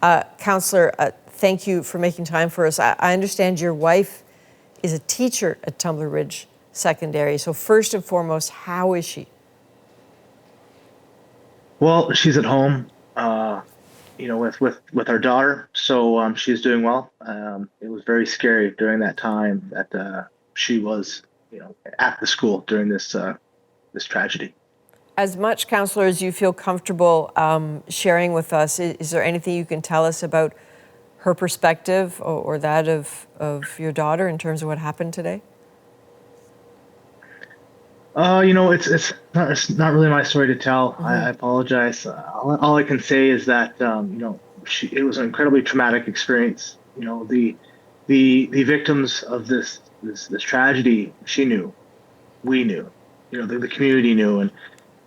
Councillor, thank you for making time for us. I understand your wife is a teacher at Tumbler Ridge Secondary. So first and foremost, how is she? Well, she's at home, with our daughter, so she's doing well. It was very scary during that time that she was, at the school during this tragedy. As much, Councillor, as you feel comfortable sharing with us, is there anything you can tell us about her perspective or that of your daughter in terms of what happened today? It's not really my story to tell. Mm-hmm. I apologize. All I can say is that it was an incredibly traumatic experience. The victims of this tragedy, she knew, we knew, the community knew,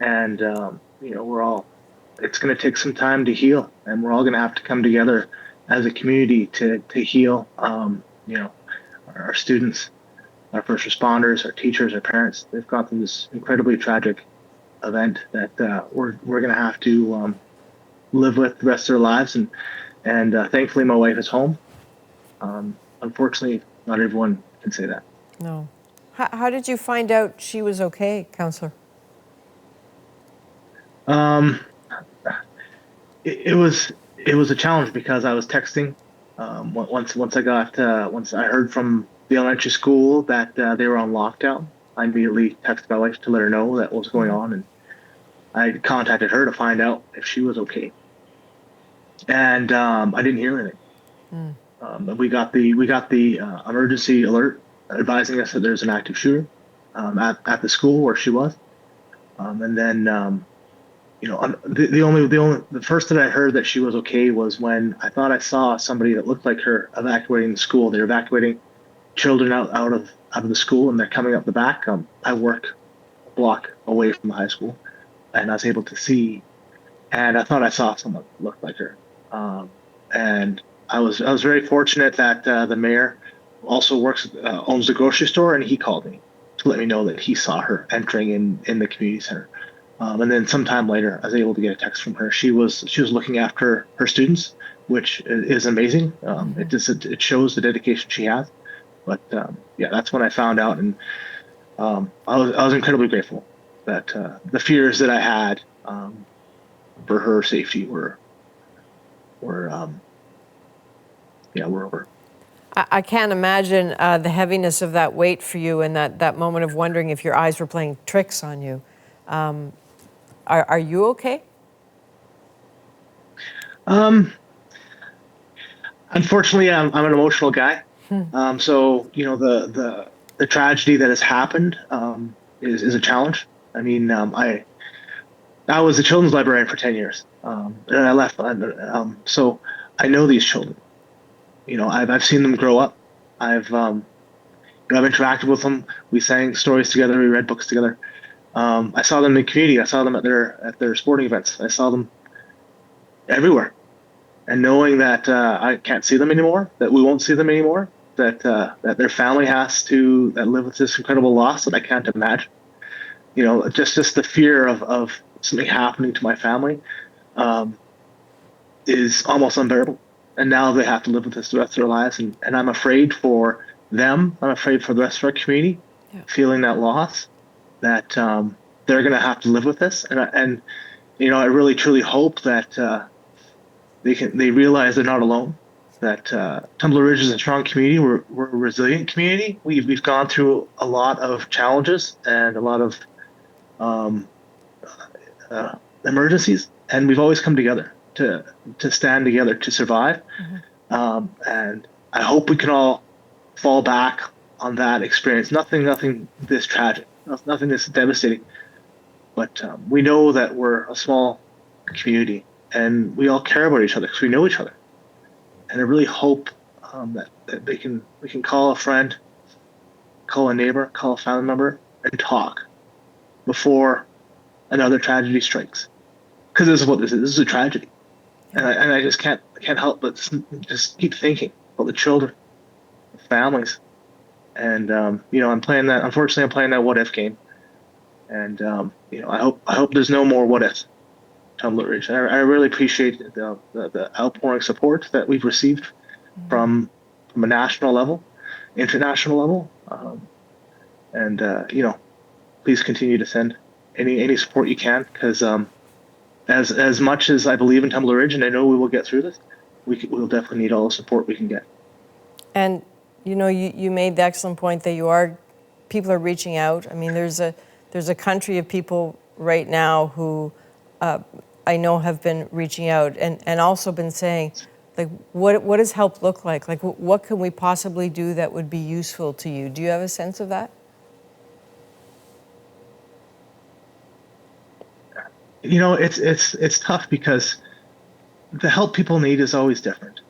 and we're all. It's going to take some time to heal, and we're all going to have to come together as a community to heal. Our students, our first responders, our teachers, our parents, they've gone through this incredibly tragic event that we're going to have to live with the rest of their lives. And thankfully, my wife is home. Unfortunately, not everyone can say that. No. How did you find out she was okay, Councillor? It was a challenge because I was texting. Once I heard from the elementary school that they were on lockdown, I immediately texted my wife to let her know what was going on, and I contacted her to find out if she was okay. And I didn't hear anything. We got the emergency alert advising us that there's an active shooter at the school where she was, and then the first that I heard that she was okay was when I thought I saw somebody that looked like her evacuating the school. They're evacuating children out of the school, and they're coming up the back. I work a block away from the high school, and I was able to see, and I thought I saw someone that looked like her. And I was very fortunate that the mayor also owns the grocery store, and he called me to let me know that he saw her entering in the community center. And then sometime later, I was able to get a text from her. She was looking after her students, which is amazing. It shows the dedication she has. But that's when I found out, and I was incredibly grateful that the fears that I had for her safety were over. I can't imagine the heaviness of that weight for you and that moment of wondering if your eyes were playing tricks on you. Are you okay? Unfortunately, I'm an emotional guy. So the tragedy that has happened is a challenge. I mean, I was a children's librarian for 10 years, and I left. So I know these children. I've seen them grow up. I've interacted with them. We sang stories together. We read books together. I saw them in the community. I saw them at their sporting events. I saw them everywhere. And knowing that I can't see them anymore, that we won't see them anymore, that their family has to live with this incredible loss that I can't imagine. Just the fear of something happening to my family is almost unbearable. And now they have to live with this the rest of their lives. And I'm afraid for them. I'm afraid for the rest of our community, feeling that loss, that they're going to have to live with this. And I really truly hope that they realize they're not alone. That Tumbler Ridge is a strong community. We're a resilient community. We've gone through a lot of challenges and a lot of emergencies, and we've always come together to stand together to survive. And I hope we can all fall back on that experience. Nothing this tragic, nothing this devastating. But we know that we're a small community, and we all care about each other because we know each other. And I really hope that we can call a friend, call a neighbor, call a family member, and talk before another tragedy strikes. Because this is what this is. This is a tragedy, and I just can't help but just keep thinking about the children, the families, and I'm playing that. Unfortunately, I'm playing that what if game, and I hope there's no more what ifs. Tumbler Ridge. And I really appreciate the outpouring support that we've received from a national level, international level, and please continue to send any support you can, because as much as I believe in Tumbler Ridge and I know we will get through this, we'll definitely need all the support we can get. And you made the excellent point that people are reaching out. I mean, there's a country of people right now who I know have been reaching out and also been saying, like, what does help look like? Like, what can we possibly do that would be useful to you? Do you have a sense of that? It's tough because the help people need is always different,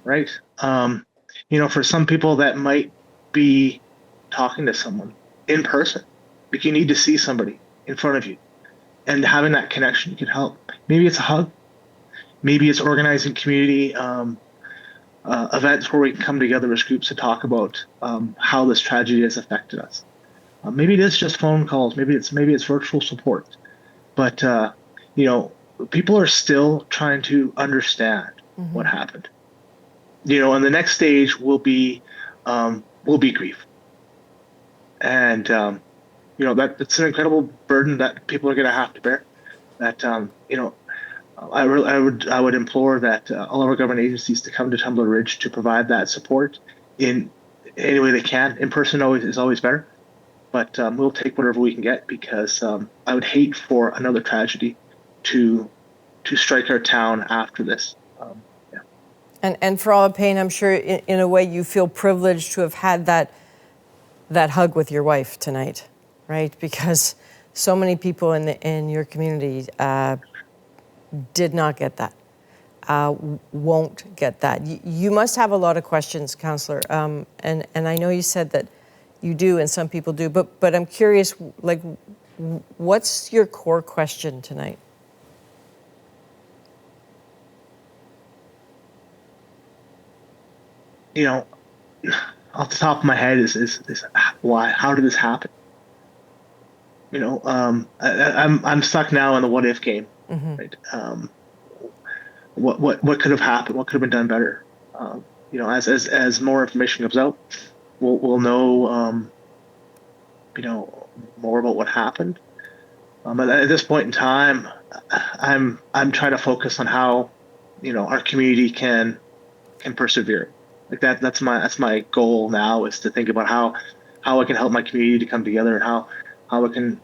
right? For some people that might be talking to someone in person. Like, you need to see somebody in front of you, and having that connection can help. Maybe it's a hug. Maybe it's organizing community events where we can come together as groups to talk about how this tragedy has affected us. Maybe it is just phone calls. Maybe it's virtual support. But people are still trying to understand what happened. And the next stage will be grief. And that's an incredible burden that people are going to have to bear. That I would implore that all of our government agencies to come to Tumbler Ridge to provide that support in any way they can. In person is always better, but we'll take whatever we can get, because I would hate for another tragedy to strike our town after this. And for all the pain, I'm sure in a way you feel privileged to have had that hug with your wife tonight, right? Because so many people in your community did not get that, won't get that. You must have a lot of questions, councillor, and I know you said that you do and some people do, but I'm curious, like, what's your core question tonight? Off the top of my head is why? How did this happen? I'm stuck now in the what if game. Right? What could have happened? What could have been done better? As more information comes out, we'll know more about what happened. But at this point in time, I'm trying to focus on how our community can persevere. Like that's my goal now, is to think about how I can help my community to come together, and how I can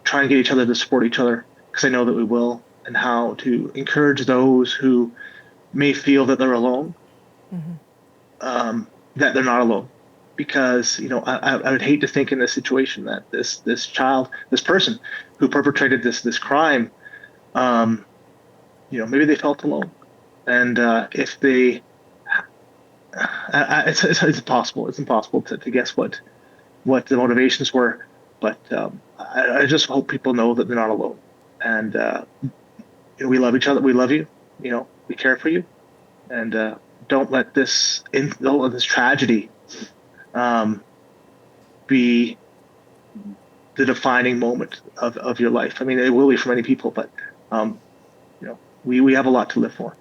try and get each other to support each other, because I know that we will, and how to encourage those who may feel that they're alone, that they're not alone. Because I would hate to think in this situation that this person who perpetrated this crime, maybe they felt alone, and if they it's impossible. It's impossible to guess what the motivations were, but I just hope people know that they're not alone, and we love each other. We love you. We care for you, and don't let this tragedy be the defining moment of your life. I mean, it will be for many people, but we have a lot to live for.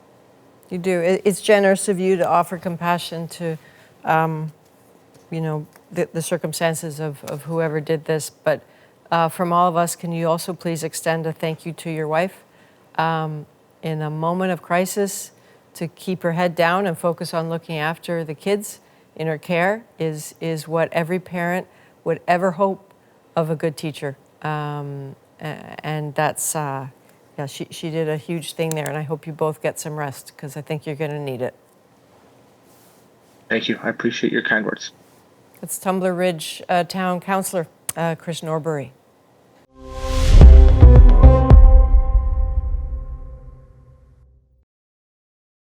You do. It's generous of you to offer compassion to, the circumstances of whoever did this. But from all of us, can you also please extend a thank you to your wife in a moment of crisis, to keep her head down and focus on looking after the kids in her care is what every parent would ever hope of a good teacher. And that's... Yeah, she did a huge thing there, and I hope you both get some rest, because I think you're going to need it. Thank you. I appreciate your kind words. It's Tumbler Ridge Town Councillor Chris Norbury.